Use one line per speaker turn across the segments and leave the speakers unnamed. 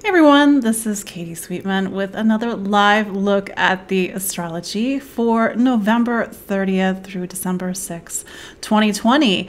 Hey everyone, this is Katie Sweetman with another live look at the astrology for November 30th through December 6th, 2020.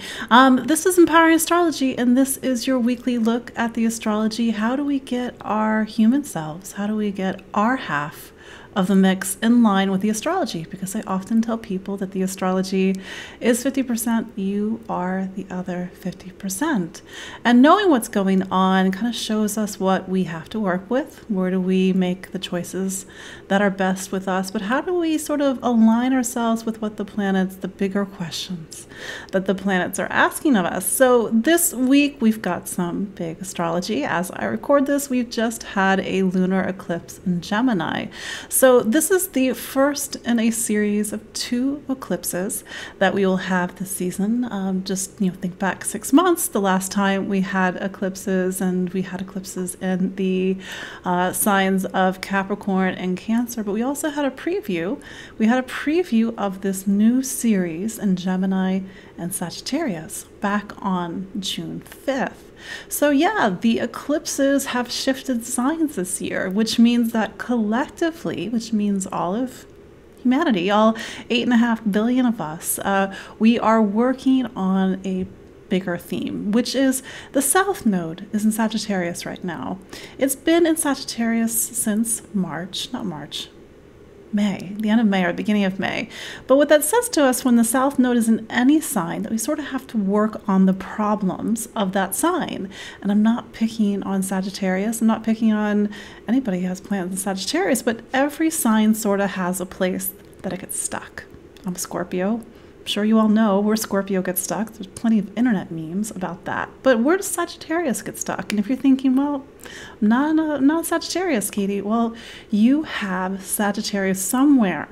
This is Empowering Astrology, and this is your weekly look at the astrology. How do we get our human selves? How do we get our half of the mix in line with the astrology? Because I often tell people that the astrology is 50%, you are the other 50%. And knowing what's going on kind of shows us what we have to work with. Where do we make the choices that are best with us? But how do we sort of align ourselves with what the planets, the bigger questions that the planets are asking of us? So this week we've got some big astrology. As I record this, we've just had a lunar eclipse in Gemini. So this is the first in a series of 2 eclipses that we will have this season. Just think back 6 months, the last time we had eclipses, and we had eclipses in the signs of Capricorn and Cancer. But we also had a preview. We had a preview of this new series in Gemini and Sagittarius back on June 5th. So yeah, the eclipses have shifted signs this year, which means that collectively, which means all of humanity, all 8.5 billion of us, we are working on a bigger theme, which is the South Node is in Sagittarius right now. It's been in Sagittarius since May, the end of May or beginning of May. But what that says to us, when the South Node is in any sign, that we sort of have to work on the problems of that sign. And I'm not picking on Sagittarius. I'm not picking on anybody who has planets in Sagittarius, but every sign sort of has a place that it gets stuck. I'm a Scorpio. I'm sure you all know where Scorpio gets stuck. There's plenty of internet memes about that. But where does Sagittarius get stuck? And if you're thinking, well, not Sagittarius, Katie. Well, you have Sagittarius somewhere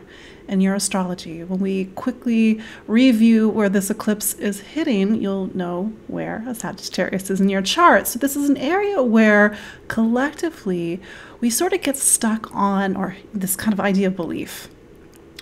in your astrology. When we quickly review where this eclipse is hitting, you'll know where a Sagittarius is in your chart. So this is an area where collectively we sort of get stuck on, or this kind of idea of belief.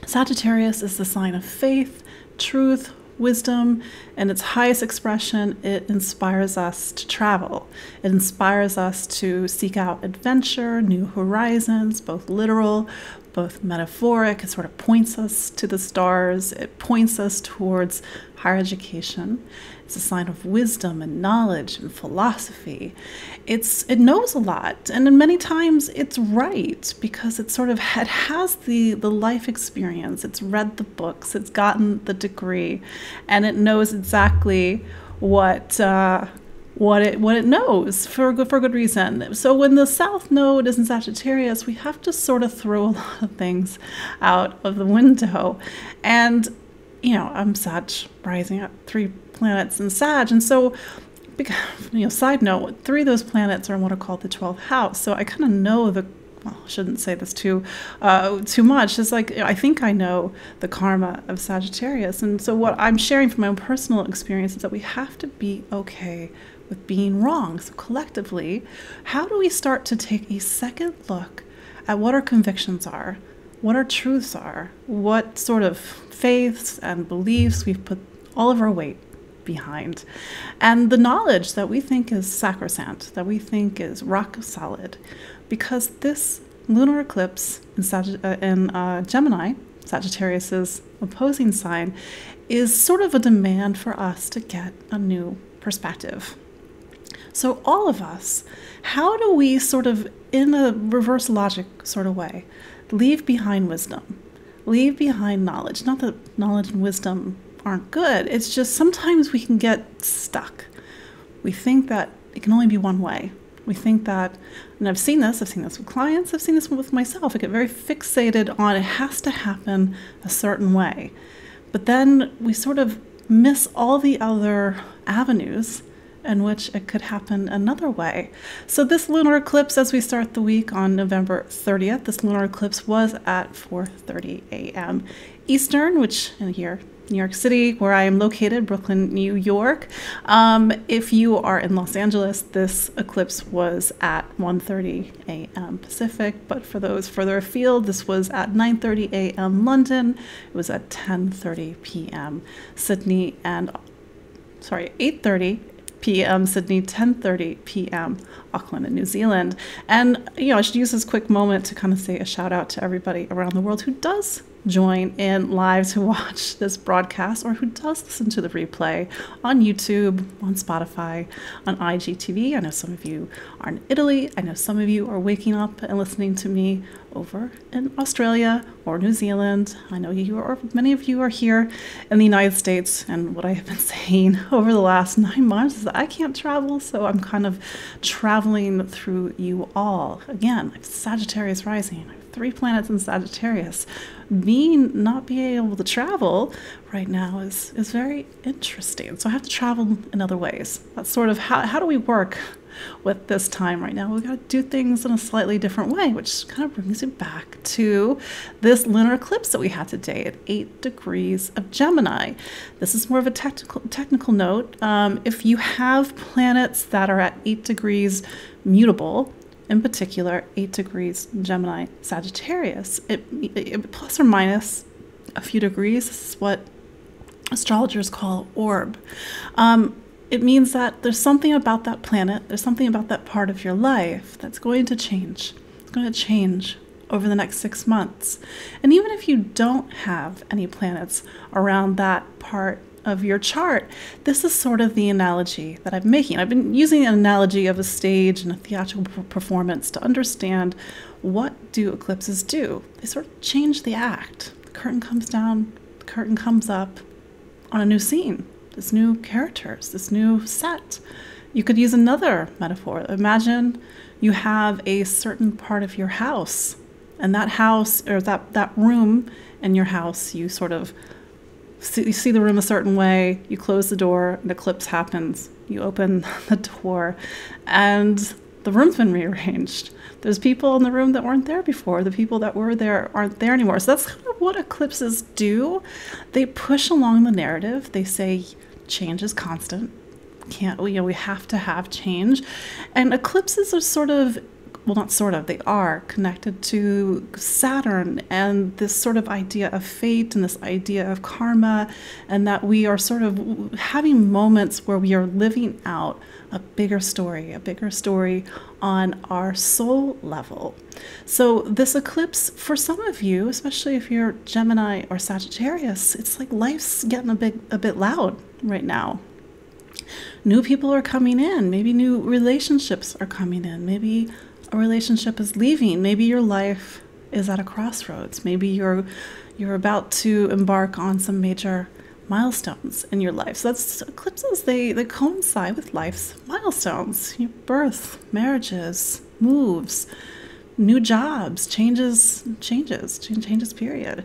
Sagittarius is the sign of faith, truth, wisdom, and its highest expression. It inspires us to travel. It inspires us to seek out adventure, new horizons, both literal, both metaphoric. It sort of points us to the stars. It points us towards higher education. It's a sign of wisdom and knowledge and philosophy. It knows a lot, and many times it's right, because it has the life experience. It's read the books, it's gotten the degree, and it knows exactly what it knows for good reason. So when the South Node is in Sagittarius, we have to sort of throw a lot of things out of the window. And I'm Sag rising at 3 planets in Sag, and so side note, 3 of those planets are in what are called the 12th house. So I kind of know I shouldn't say this too much. It's like, I think I know the karma of Sagittarius. And so what I'm sharing from my own personal experience is that we have to be okay with being wrong. So collectively, how do we start to take a second look at what our convictions are, what our truths are, what sort of faiths and beliefs we've put all of our weight behind, and the knowledge that we think is sacrosanct, that we think is rock solid, because this lunar eclipse in Gemini, Sagittarius's opposing sign, is sort of a demand for us to get a new perspective. So all of us, how do we sort of, in a reverse logic sort of way, leave behind wisdom, leave behind knowledge? Not that knowledge and wisdom aren't good. It's just sometimes we can get stuck. We think that it can only be one way. We think that, and I've seen this with clients, I've seen this with myself. I get very fixated on it has to happen a certain way. But then we sort of miss all the other avenues in which it could happen another way. So this lunar eclipse, as we start the week on November 30th, this lunar eclipse was at 4:30 a.m. Eastern, which in here, New York City, where I am located, Brooklyn, New York. If you are in Los Angeles, this eclipse was at 1:30 a.m. Pacific, but for those further afield, this was at 9:30 a.m. London. It was at 10:30 p.m. Sydney, and 8:30 p.m. Sydney, 10:30 p.m. Auckland in New Zealand. And, I should use this quick moment to kind of say a shout out to everybody around the world who does join in live to watch this broadcast, or who does listen to the replay on YouTube, on Spotify, on IGTV. I know some of you are in Italy. I know some of you are waking up and listening to me over in Australia or New Zealand. I know many of you are here in the United States. And what I have been saying over the last 9 months is that I can't travel, so I'm kind of traveling through you all. Again, I have Sagittarius rising. I have 3 planets in Sagittarius. Not being able to travel right now is very interesting. So I have to travel in other ways. That's sort of how do we work with this time right now? We've got to do things in a slightly different way, which kind of brings you back to this lunar eclipse that we had today at 8 degrees of Gemini. This is more of a technical note. If you have planets that are at 8 degrees mutable, in particular 8 degrees Gemini Sagittarius, it plus or minus a few degrees, this is what astrologers call orb. It means that there's something about that planet, there's something about that part of your life that's going to change. It's going to change over the next 6 months. And even if you don't have any planets around that part of your chart, this is sort of the analogy that I'm making. I've been using an analogy of a stage and a theatrical performance to understand what do eclipses do. They sort of change the act. The curtain comes down, the curtain comes up on a new scene. This new characters, this new set. You could use another metaphor. Imagine you have a certain part of your house, and that house, or that room in your house, you sort of you see the room a certain way, you close the door, an eclipse happens, you open the door, and the room's been rearranged. There's people in the room that weren't there before. The people that were there aren't there anymore. So that's kind of what eclipses do. They push along the narrative. They say change is constant. We have to have change. And eclipses are they are connected to Saturn and this sort of idea of fate and this idea of karma, and that we are sort of having moments where we are living out a bigger story on our soul level. So this eclipse, for some of you, especially if you're Gemini or Sagittarius, it's like life's getting a bit loud right now. New people are coming in. Maybe new relationships are coming in. Maybe a relationship is leaving. Maybe your life is at a crossroads. Maybe you're about to embark on some major milestones in your life. So that's eclipses. They coincide with life's milestones. Birth, marriages, moves, new jobs, changes, period.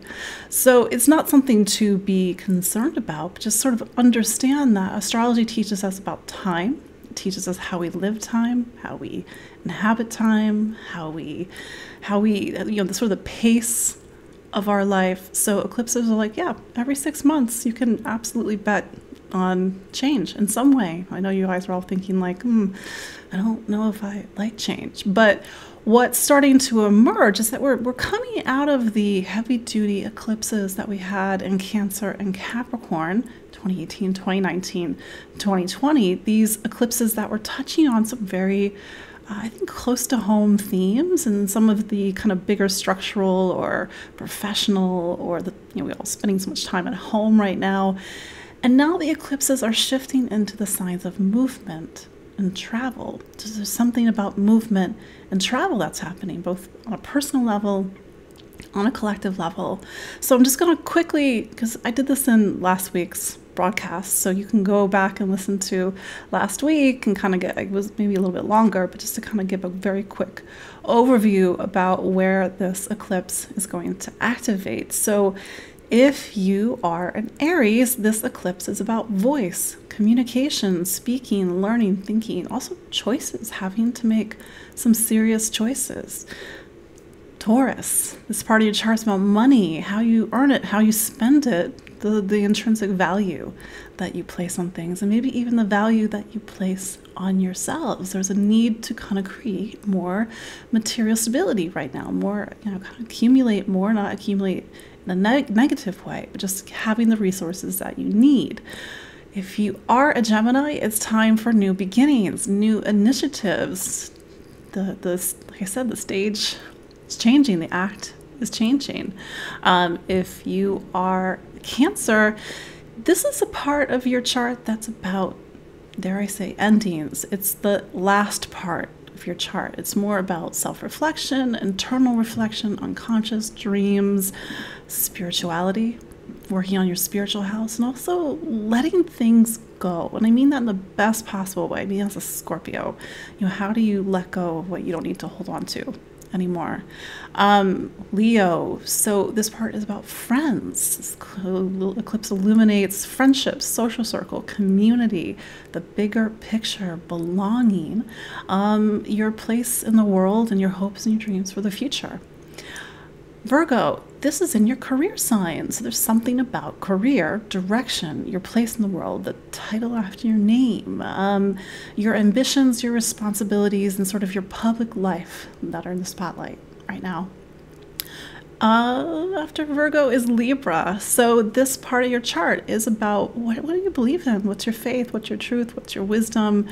So it's not something to be concerned about, but just sort of understand that astrology teaches us about time. It teaches us how we live time, how we inhabit time, how we the sort of the pace of our life. So eclipses are like, every 6 months you can absolutely bet on change in some way. I know you guys are all thinking like, I don't know if I like change. But what's starting to emerge is that we're coming out of the heavy-duty eclipses that we had in Cancer and Capricorn, 2018, 2019, 2020. These eclipses that were touching on some very I think close to home themes and some of the kind of bigger structural or professional, or we're all spending so much time at home right now. And now the eclipses are shifting into the signs of movement and travel. So there's something about movement and travel that's happening, both on a personal level, on a collective level. So I'm just going to quickly, because I did this in last week's broadcast, so you can go back and listen to last week and kind of it was maybe a little bit longer, but just to kind of give a very quick overview about where this eclipse is going to activate. So if you are an Aries, this eclipse is about voice, communication, speaking, learning, thinking, also choices, having to make some serious choices. Taurus, this part of your chart is about money, how you earn it, how you spend it, the intrinsic value that you place on things, and maybe even the value that you place on yourselves. There's a need to kind of create more material stability right now, more, kind of accumulate more, not accumulate in a negative way, but just having the resources that you need. If you are a Gemini, it's time for new beginnings, new initiatives. Like I said, the stage is changing, the act is changing. If you are Cancer, this is a part of your chart that's about, dare I say, endings. It's the last part of your chart. It's more about self-reflection, internal reflection, unconscious dreams, spirituality, working on your spiritual house, and also letting things go. And I mean that in the best possible way. I mean, as a Scorpio, how do you let go of what you don't need to hold on to anymore? Leo, so this part is about friends. This eclipse illuminates friendships, social circle, community, the bigger picture, belonging, your place in the world, and your hopes and your dreams for the future. Virgo, this is in your career sign. So there's something about career, direction, your place in the world, the title after your name, your ambitions, your responsibilities, and sort of your public life that are in the spotlight right now. After Virgo is Libra. So this part of your chart is about what do you believe in? What's your faith? What's your truth? What's your wisdom?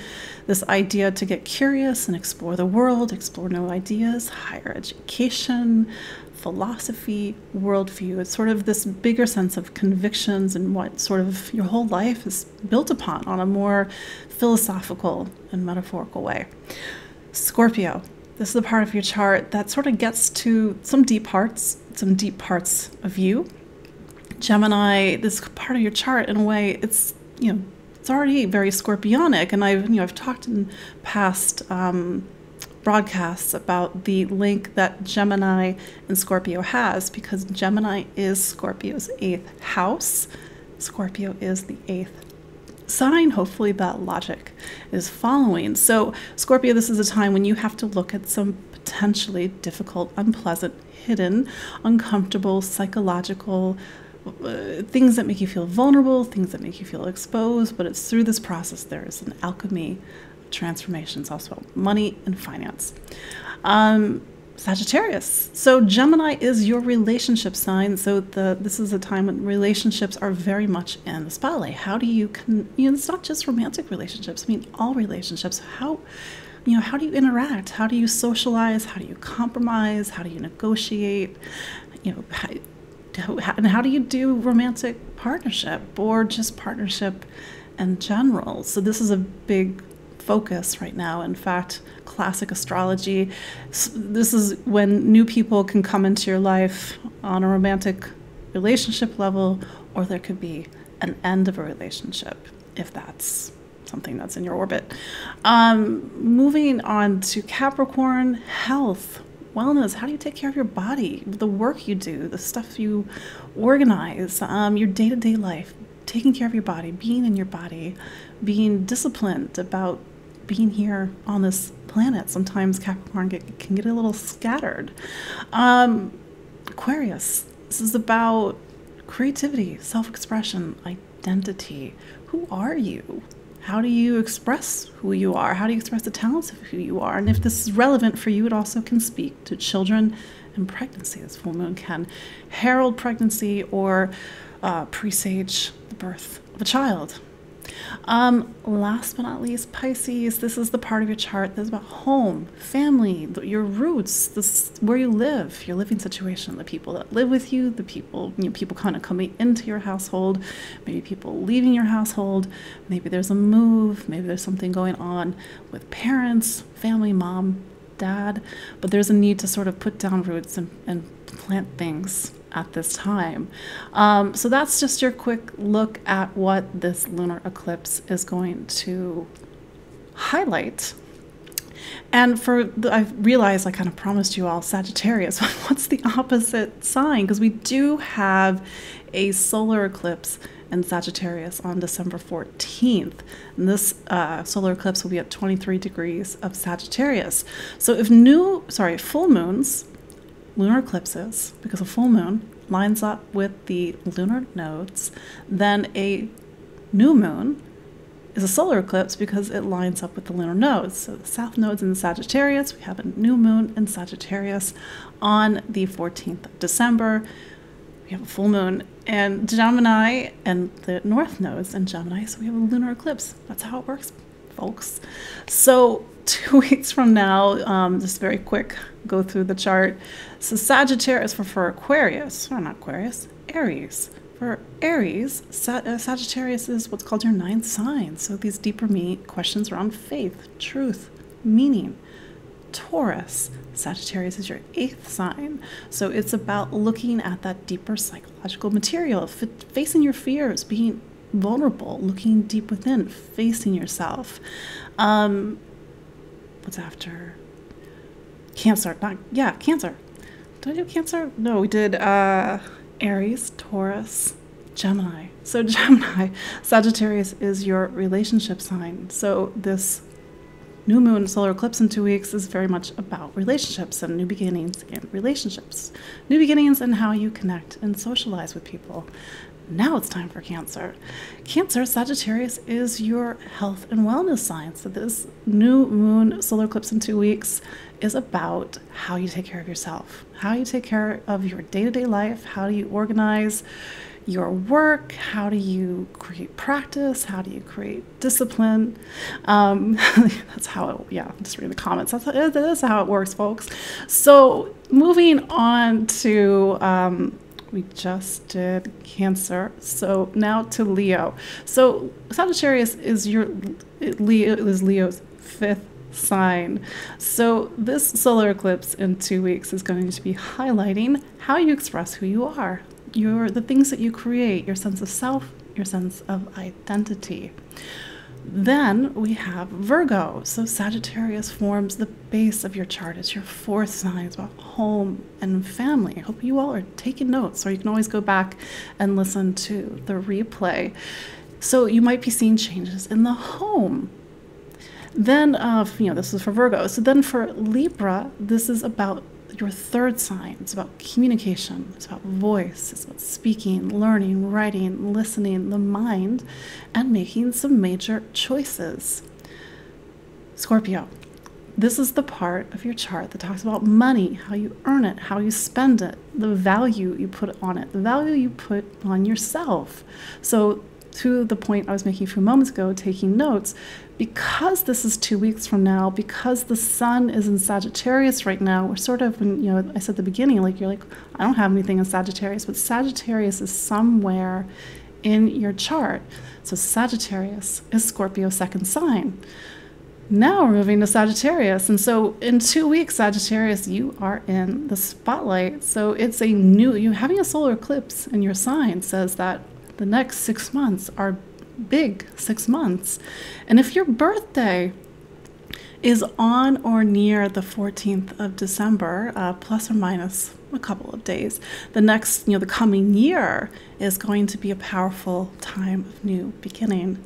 This idea to get curious and explore the world, explore new ideas, higher education, philosophy, worldview. It's sort of this bigger sense of convictions and what sort of your whole life is built upon on a more philosophical and metaphorical way. Scorpio, this is the part of your chart that sort of gets to some deep parts of you. Gemini, this part of your chart, in a way, it's it's already very scorpionic, and I've talked in past broadcasts about the link that Gemini and Scorpio has, because Gemini is Scorpio's 8th house. Scorpio is the 8th sign. Hopefully that logic is following. So Scorpio, this is a time when you have to look at some potentially difficult, unpleasant, hidden, uncomfortable, psychological things that make you feel vulnerable, things that make you feel exposed, but it's through this process there is an alchemy, transformations, also money and finance. Sagittarius. So Gemini is your relationship sign. So this is a time when relationships are very much in the spotlight. How do you it's not just romantic relationships. I mean, all relationships. How do you interact? How do you socialize? How do you compromise? How do you negotiate? And how do you do romantic partnership or just partnership in general? So this is a big focus right now. In fact, classic astrology, this is when new people can come into your life on a romantic relationship level, or there could be an end of a relationship if that's something that's in your orbit. Moving on to Capricorn, health, wellness. How do you take care of your body, the work you do, the stuff you organize, your day-to-day life, taking care of your body, being in your body, being disciplined about being here on this planet. Sometimes Capricorn can get a little scattered. Aquarius, this is about creativity, self-expression, identity. Who are you? How do you express who you are? How do you express the talents of who you are? And if this is relevant for you, it also can speak to children and pregnancy. This full moon can herald pregnancy or presage the birth of a child. Last but not least, Pisces. This is the part of your chart that's about home, family, your roots, this where you live, your living situation, the people that live with you, the people, people kind of coming into your household, maybe people leaving your household, maybe there's a move, maybe there's something going on with parents, family, mom, dad, but there's a need to sort of put down roots and plant things at this time. So that's just your quick look at what this lunar eclipse is going to highlight. And I've realized I kind of promised you all Sagittarius. What's the opposite sign? Because we do have a solar eclipse in Sagittarius on December 14th. And this solar eclipse will be at 23 degrees of Sagittarius. So if full moons, lunar eclipses, because a full moon lines up with the lunar nodes, then a new moon is a solar eclipse because it lines up with the lunar nodes. So the south node's in Sagittarius. We have a new moon in Sagittarius on the 14th of December. We we have a full moon and Gemini and the north nodes in Gemini. So we have a lunar eclipse. That's how it works, folks. So 2 weeks from now, just very quick, go through the chart. So Sagittarius for Aquarius, or not Aquarius, Aries. For Aries, Sagittarius is what's called your ninth sign. So these deeper questions around faith, truth, meaning. Taurus, Sagittarius is your eighth sign. So it's about looking at that deeper psychological material, facing your fears, being vulnerable, looking deep within, facing yourself. What's after? Cancer. Cancer. Did I do Cancer? No, we did Aries, Taurus, Gemini. So Gemini, Sagittarius is your relationship sign. So this new moon solar eclipse in 2 weeks is very much about relationships and new beginnings in relationships. New beginnings in how you connect and socialize with people. Now it's time for Cancer. Cancer, Sagittarius is your health and wellness sign. So this new moon solar eclipse in 2 weeks is about how you take care of yourself, how you take care of your day-to-day life, how do you organize your work, how do you create practice, how do you create discipline. That's how it, just read the comments. That is how it works, folks. So moving on to, we just did Cancer. So now to Leo. So Sagittarius is Leo's fifth sign. So this solar eclipse in 2 weeks is going to be highlighting how you express who you are, the things that you create, your sense of self, your sense of identity. Then we have Virgo. So Sagittarius forms the base of your chart. It's your fourth sign. It's about home and family. I hope you all are taking notes, or you can always go back and listen to the replay. So you might be seeing changes in the home. Then, this is for Virgo. So then for Libra, this is about your third sign. It's about communication. It's about voice. It's about speaking, learning, writing, listening, the mind, and making some major choices. Scorpio. This is the part of your chart that talks about money, how you earn it, how you spend it, the value you put on it, the value you put on yourself. So to the point I was making a few moments ago, taking notes, because this is 2 weeks from now, because the sun is in Sagittarius right now, we're sort of, I said at the beginning, you're like, I don't have anything in Sagittarius, but Sagittarius is somewhere in your chart. So Sagittarius is Scorpio's second sign. Now we're moving to Sagittarius. And so in 2 weeks, Sagittarius, you are in the spotlight. So it's having a solar eclipse in your sign says that the next 6 months are big 6 months. And if your birthday is on or near the 14th of December, plus or minus a couple of days, the coming year is going to be a powerful time of new beginning.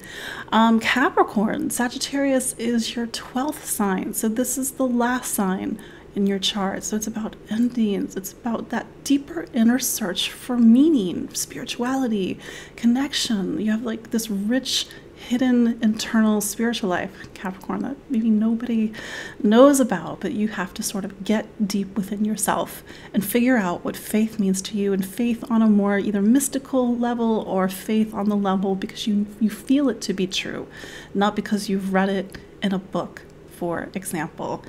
Capricorn, Sagittarius is your 12th sign. So this is the last sign in your chart. So it's about endings. It's about that deeper inner search for meaning, spirituality, connection. You have this rich, hidden, internal spiritual life, Capricorn, that maybe nobody knows about, but you have to sort of get deep within yourself and figure out what faith means to you, and faith on a more either mystical level or faith on the level because you feel it to be true, not because you've read it in a book, for example.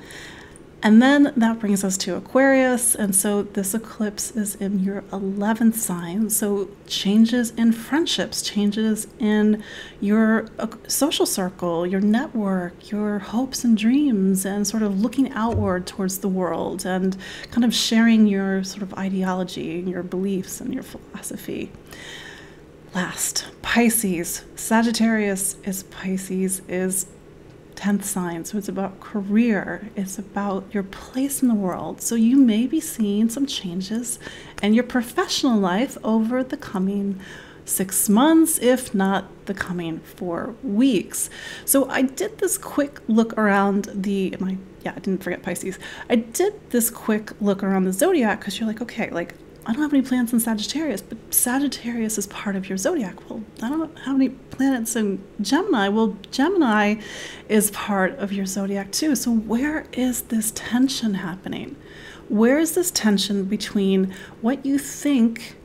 And then that brings us to Aquarius. And so this eclipse is in your 11th sign. So changes in friendships, changes in your social circle, your network, your hopes and dreams, and sort of looking outward towards the world and kind of sharing your sort of ideology and your beliefs and your philosophy. Last, Pisces. Sagittarius is Pisces, is 10th sign. So it's about career. It's about your place in the world. So you may be seeing some changes in your professional life over the coming 6 months, if not the coming 4 weeks. So I did this quick look around I didn't forget Pisces. I did this quick look around the zodiac because you're like, okay, I don't have any planets in Sagittarius, but Sagittarius is part of your zodiac. Well, I don't have any planets in Gemini. Well, Gemini is part of your zodiac too. So where is this tension happening? Where is this tension between what you think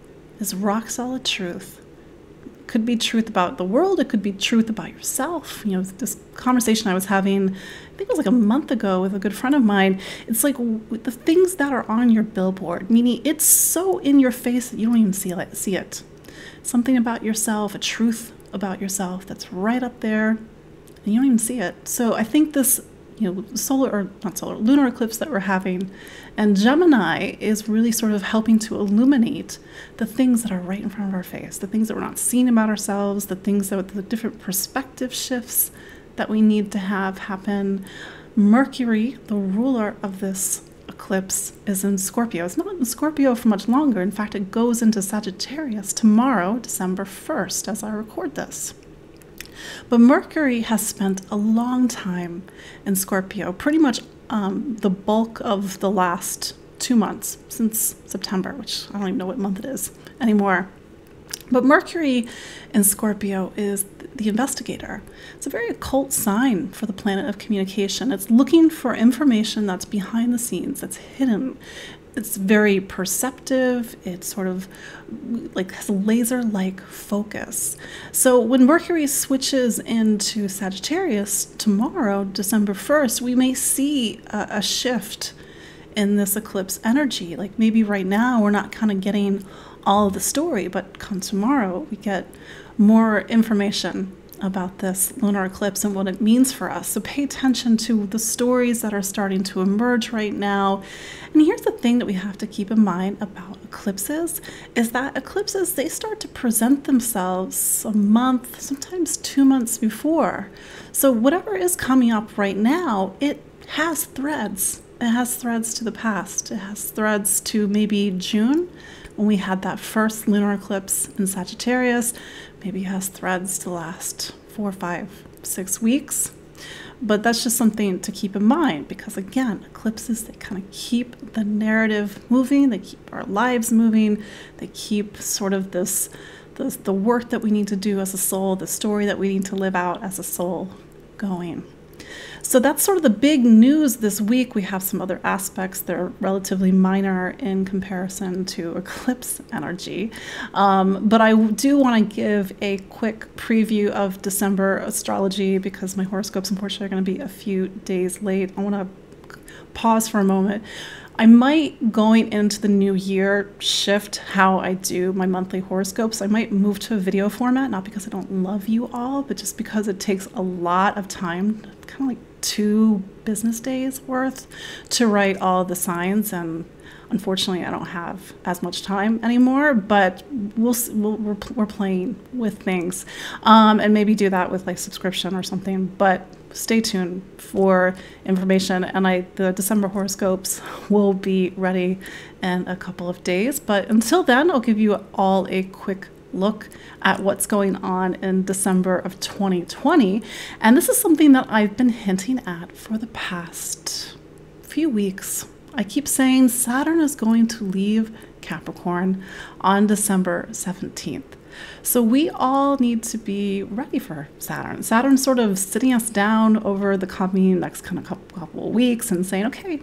is rock solid truth. It could be truth about the world. It could be truth about yourself. You know, this conversation I was having, I think it was like a month ago with a good friend of mine. It's like the things that are on your billboard, meaning it's so in your face that you don't even see it. Something about yourself, a truth about yourself that's right up there, and you don't even see it. So I think this, you know, lunar eclipse that we're having, and Gemini is really sort of helping to illuminate the things that are right in front of our face, the things that we're not seeing about ourselves, the things that, the different perspective shifts that we need to have happen. Mercury, the ruler of this eclipse, is in Scorpio. It's not in Scorpio for much longer. In fact, it goes into Sagittarius tomorrow, December 1st, as I record this. But Mercury has spent a long time in Scorpio, pretty much the bulk of the last 2 months, since September, which I don't even know what month it is anymore. But Mercury in Scorpio is the investigator. It's a very occult sign for the planet of communication. It's looking for information that's behind the scenes, that's hidden. It's very perceptive. It's sort of like has a laser-like focus. So when Mercury switches into Sagittarius tomorrow, December 1st, we may see a shift in this eclipse energy. Like maybe right now we're not kind of getting all of the story, but come tomorrow we get more information about this lunar eclipse and what it means for us. So pay attention to the stories that are starting to emerge right now. And here's the thing that we have to keep in mind about eclipses, is that eclipses, they start to present themselves a month, sometimes 2 months before. So whatever is coming up right now, it has threads. It has threads to the past. It has threads to maybe June, when we had that first lunar eclipse in Sagittarius. Maybe it has threads to last 4, 5, 6 weeks. But that's just something to keep in mind, because again, eclipses, they kind of keep the narrative moving, they keep our lives moving, they keep sort of the work that we need to do as a soul, the story that we need to live out as a soul going. So that's sort of the big news this week. We have some other aspects that are relatively minor in comparison to eclipse energy. But I do want to give a quick preview of December astrology, because my horoscopes, unfortunately, are going to be a few days late. I want to pause for a moment. I might, going into the new year, shift how I do my monthly horoscopes. I might move to a video format, not because I don't love you all, but just because it takes a lot of time, kind of like 2 business days worth, to write all the signs. And unfortunately, I don't have as much time anymore, but we're playing with things, and maybe do that with like subscription or something. But stay tuned for information, and the December horoscopes will be ready in a couple of days. But until then, I'll give you all a quick look at what's going on in December of 2020. And this is something that I've been hinting at for the past few weeks. I keep saying Saturn is going to leave Capricorn on December 17th. So we all need to be ready for Saturn. Saturn's sort of sitting us down over the coming next kind of couple of weeks and saying, okay,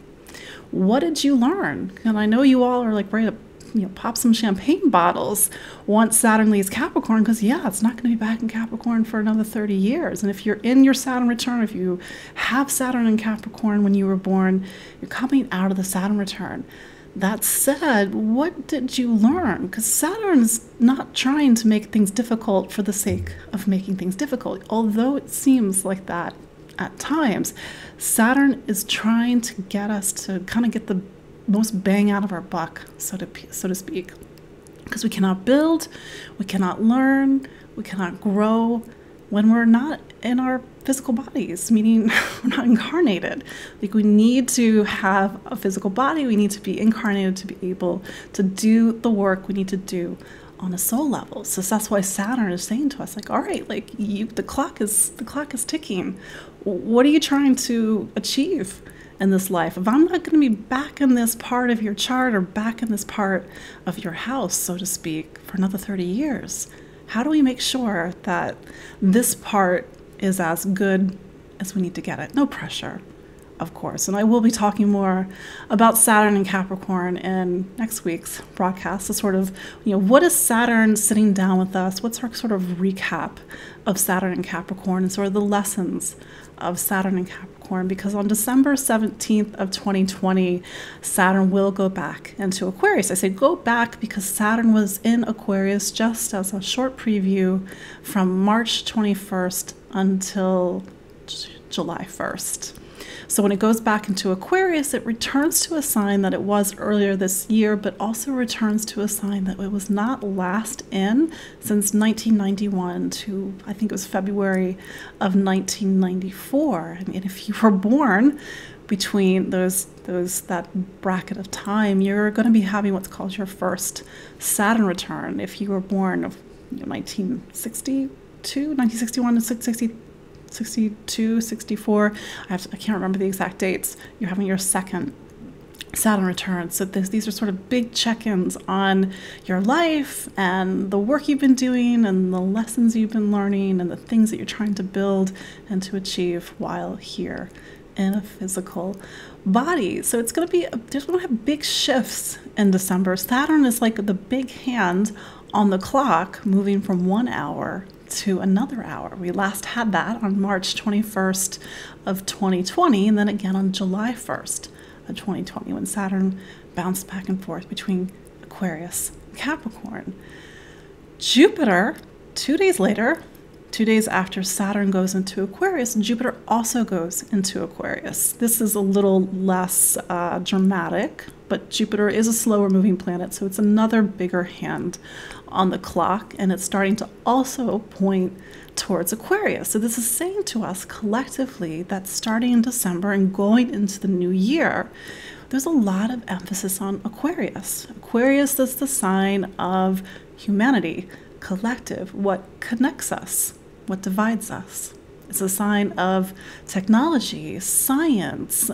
what did you learn? And I know you all are like ready to pop some champagne bottles once Saturn leaves Capricorn, because yeah, it's not going to be back in Capricorn for another 30 years. And if you're in your Saturn return, if you have Saturn in Capricorn when you were born, you're coming out of the Saturn return. That said, what did you learn? Because Saturn's not trying to make things difficult for the sake of making things difficult, although it seems like that at times. Saturn is trying to get us to kind of get the most bang out of our buck, so to speak. Because we cannot build, we cannot learn, we cannot grow when we're not in our physical bodies, meaning we're not incarnated. Like, we need to have a physical body, we need to be incarnated to be able to do the work we need to do on a soul level. So that's why Saturn is saying to us, like, all right, like, the clock is ticking. What are you trying to achieve in this life? If I'm not going to be back in this part of your chart or back in this part of your house, so to speak, for another 30 years, how do we make sure that this part is as good as we need to get it? No pressure. of course. And I will be talking more about Saturn and Capricorn in next week's broadcast. So sort of, what is Saturn sitting down with us? What's our sort of recap of Saturn and Capricorn and sort of the lessons of Saturn and Capricorn? Because on December 17th of 2020, Saturn will go back into Aquarius. I say go back because Saturn was in Aquarius just as a short preview from March 21st until July 1st. So when it goes back into Aquarius, it returns to a sign that it was earlier this year, but also returns to a sign that it was not last in since 1991 to, I think it was February of 1994. I mean, if you were born between that bracket of time, you're going to be having what's called your first Saturn return. If you were born of 1962, 1961 to 62, 64, I can't remember the exact dates, you're having your second Saturn return. So these are sort of big check-ins on your life and the work you've been doing and the lessons you've been learning and the things that you're trying to build and to achieve while here in a physical body. So it's going to be, there's going to have big shifts in December. Saturn is like the big hand on the clock moving from 1 hour to another hour. We last had that on March 21st of 2020, and then again on July 1st of 2020 when Saturn bounced back and forth between Aquarius and Capricorn. Jupiter, 2 days later, 2 days after Saturn goes into Aquarius, Jupiter also goes into Aquarius. This is a little less dramatic, but Jupiter is a slower moving planet, so it's another bigger hand on the clock, and it's starting to also point towards Aquarius. So this is saying to us collectively that starting in December and going into the new year, there's a lot of emphasis on Aquarius. Aquarius is the sign of humanity, collective, what connects us, what divides us. It's a sign of technology, science,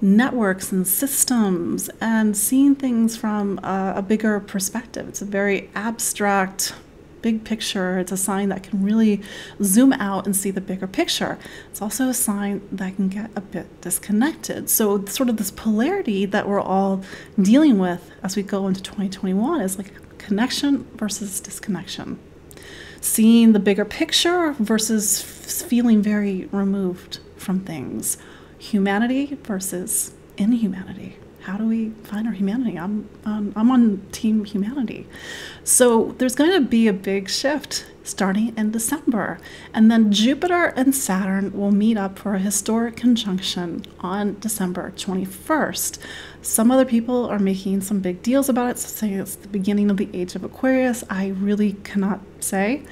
networks and systems, and seeing things from a bigger perspective. It's a very abstract, big picture. It's a sign that can really zoom out and see the bigger picture. It's also a sign that can get a bit disconnected. So sort of this polarity that we're all dealing with as we go into 2021 is like connection versus disconnection. Seeing the bigger picture versus feeling very removed from things. Humanity versus inhumanity. How do we find our humanity? I'm on team humanity. So there's going to be a big shift starting in December. And then Jupiter and Saturn will meet up for a historic conjunction on December 21st. Some other people are making some big deals about it, saying it's the beginning of the age of Aquarius. I really cannot say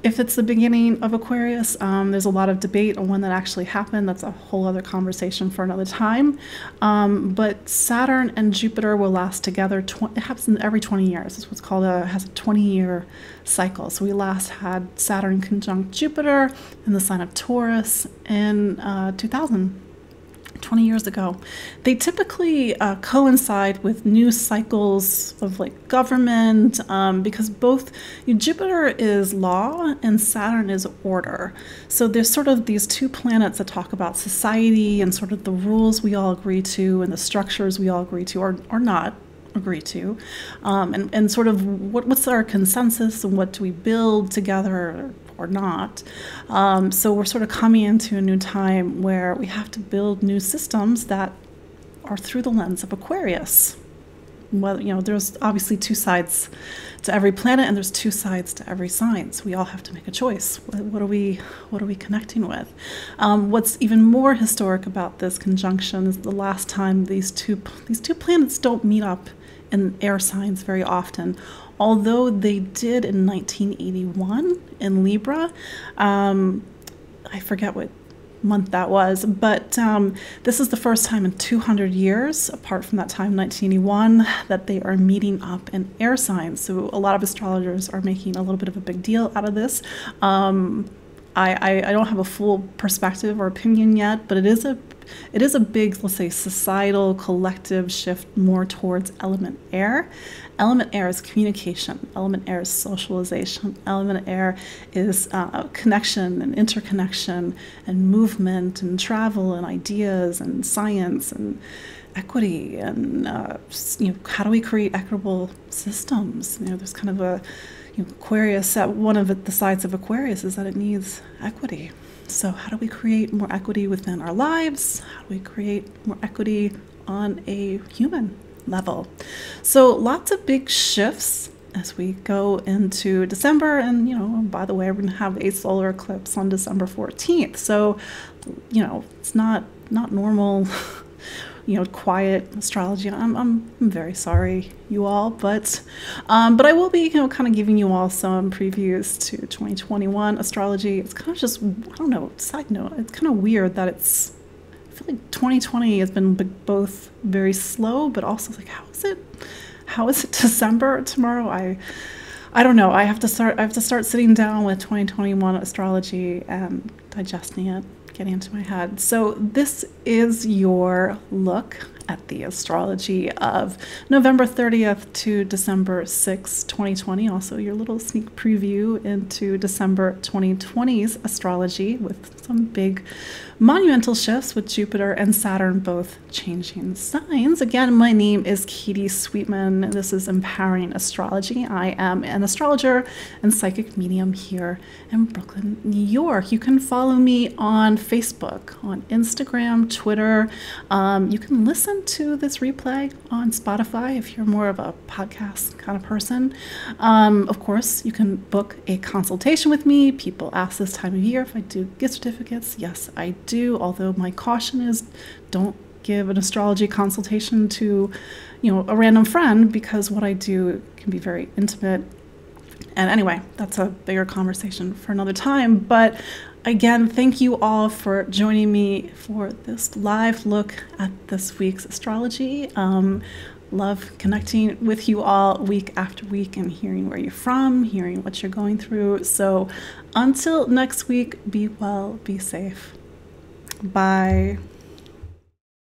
if it's the beginning of Aquarius. There's a lot of debate on when that actually happened. That's a whole other conversation for another time. But Saturn and Jupiter will last together. It happens every 20 years. It's what's called has a 20-year cycle. So we last had Saturn conjunct Jupiter in the sign of Taurus in 2000. 20 years ago. They typically coincide with new cycles of like government because both Jupiter is law and Saturn is order. So there's sort of these two planets that talk about society and sort of the rules we all agree to and the structures we all agree to or not agree to, and sort of what's our consensus and what do we build together or not. So we're sort of coming into a new time where we have to build new systems that are through the lens of Aquarius. Well, there's obviously two sides to every planet, and there's two sides to every sign. So we all have to make a choice. What are we connecting with? What's even more historic about this conjunction is the last time these two planets don't meet up in air signs very often. Although they did in 1981 in Libra. I forget what month that was, but this is the first time in 200 years, apart from that time, 1981, that they are meeting up in air signs. So a lot of astrologers are making a little bit of a big deal out of this. I don't have a full perspective or opinion yet, but it is a big, let's say, societal collective shift more towards element air. Element air is communication. Element air is socialization. Element air is connection and interconnection and movement and travel and ideas and science and equity and how do we create equitable systems? There's kind of a Aquarius, one of the sides of Aquarius is that it needs equity. So how do we create more equity within our lives? How do we create more equity on a human level? So lots of big shifts as we go into December. And, by the way, we're going to have a solar eclipse on December 14th. So, it's not normal quiet astrology. I'm very sorry, you all, but I will be, kind of giving you all some previews to 2021 astrology. It's kind of just, I don't know, side note, it's kind of weird that I feel like 2020 has been both very slow, but also like, how is it December tomorrow? I don't know. I have to start sitting down with 2021 astrology and digesting it, getting into my head. So this is your look at the astrology of November 30th to December 6th, 2020. Also your little sneak preview into December 2020's astrology with some big monumental shifts with Jupiter and Saturn both changing signs. Again, my name is Katie Sweetman. This is Empowering Astrology. I am an astrologer and psychic medium here in Brooklyn, New York. You can follow me on Facebook, on Instagram, Twitter. You can listen to this replay on Spotify if you're more of a podcast kind of person. Of course, you can book a consultation with me. People ask this time of year if I do gift certificates. Yes, I do, although my caution is don't give an astrology consultation to, a random friend, because what I do can be very intimate. And anyway, that's a bigger conversation for another time. But again, thank you all for joining me for this live look at this week's astrology. Love connecting with you all week after week and hearing where you're from, hearing what you're going through. So until next week, be well, be safe. Bye.